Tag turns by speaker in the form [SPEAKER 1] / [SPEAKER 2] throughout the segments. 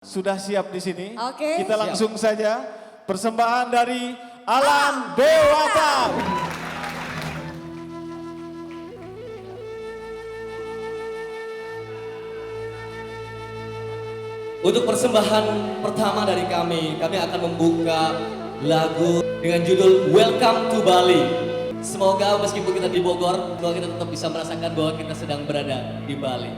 [SPEAKER 1] Sudah siap di sini?
[SPEAKER 2] Oke.
[SPEAKER 1] Kita langsung saja persembahan dari Alam Dewata.
[SPEAKER 3] Untuk persembahan pertama dari kami akan membuka lagu dengan judul Welcome to Bali. Semoga meskipun kita di Bogor, semoga kita tetap bisa merasakan bahwa kita sedang berada di Bali.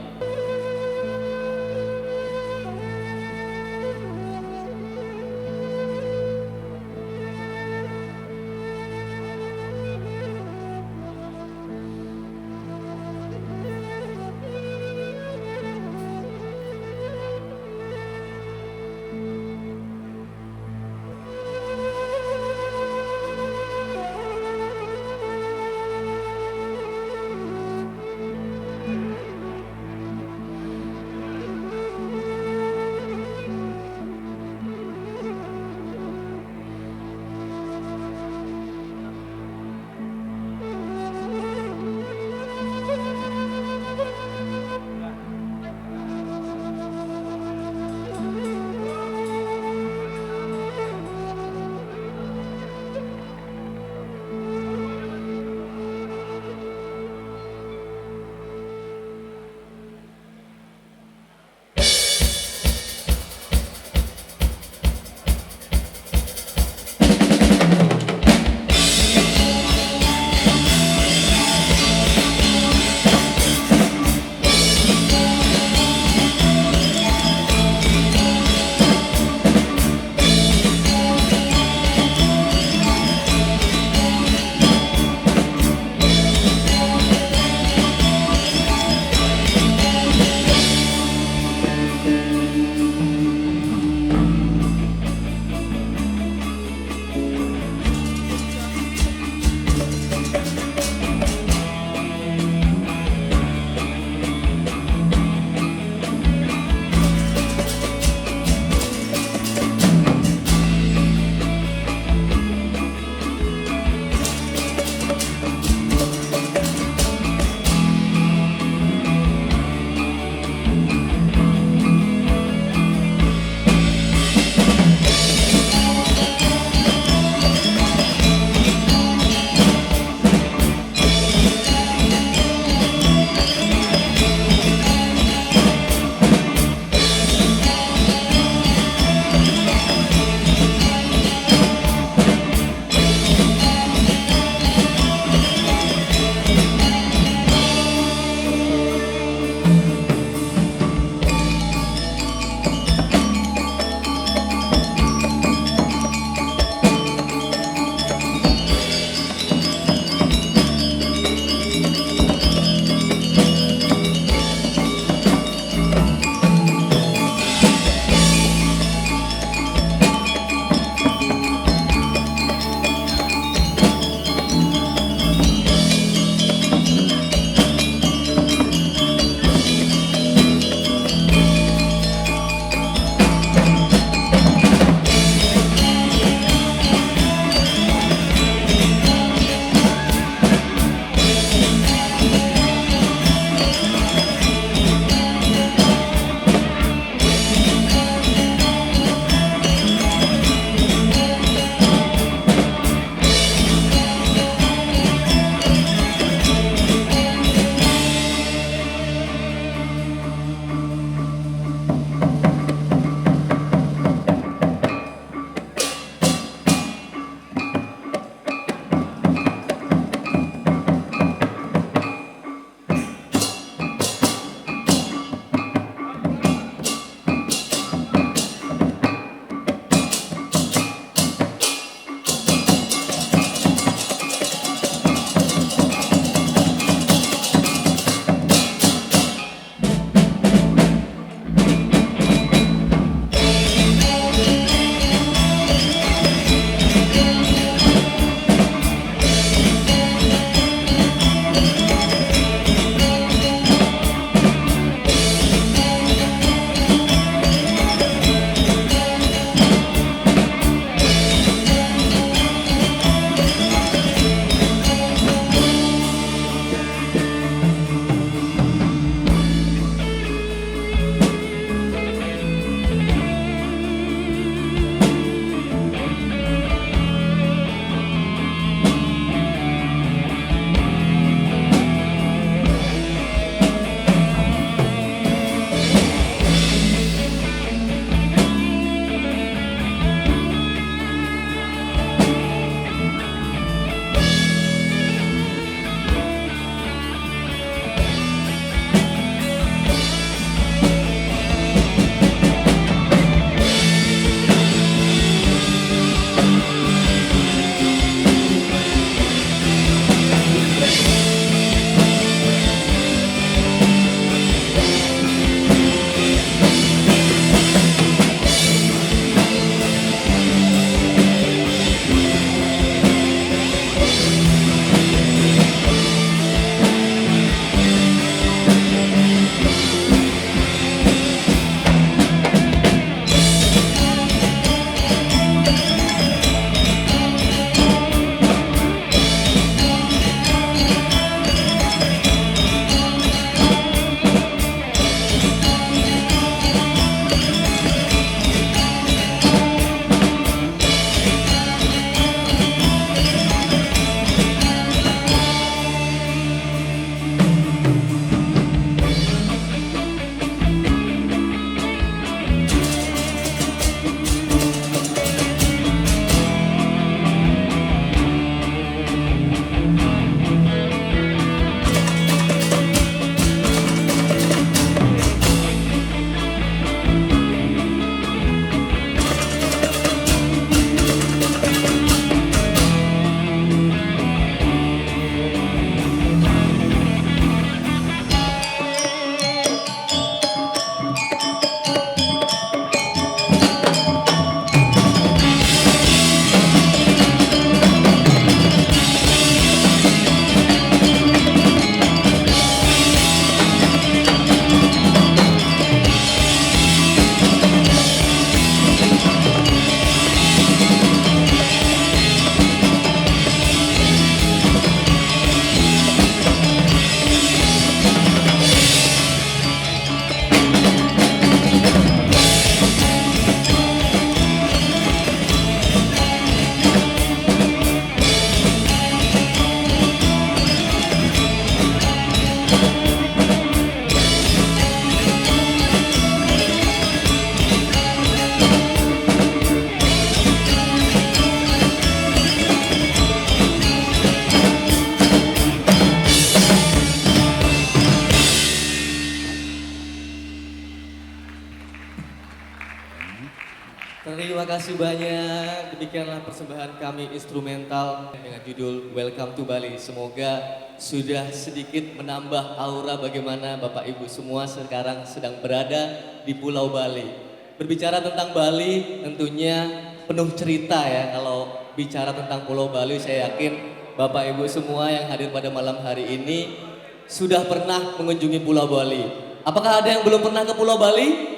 [SPEAKER 3] Terima kasih banyak. Demikianlah persembahan kami instrumental dengan judul Welcome to Bali. Semoga sudah sedikit menambah aura bagaimana Bapak Ibu semua sekarang sedang berada di Pulau Bali. Berbicara tentang Bali tentunya penuh cerita ya. Kalau bicara tentang Pulau Bali saya yakin Bapak Ibu semua yang hadir pada malam hari ini sudah pernah mengunjungi Pulau Bali. Apakah ada yang belum pernah ke Pulau Bali?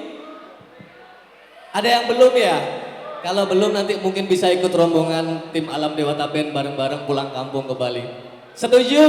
[SPEAKER 3] Ada yang belum ya? Kalau belum nanti mungkin bisa ikut rombongan tim Alam Dewata Band bareng-bareng pulang kampung ke Bali. Setuju?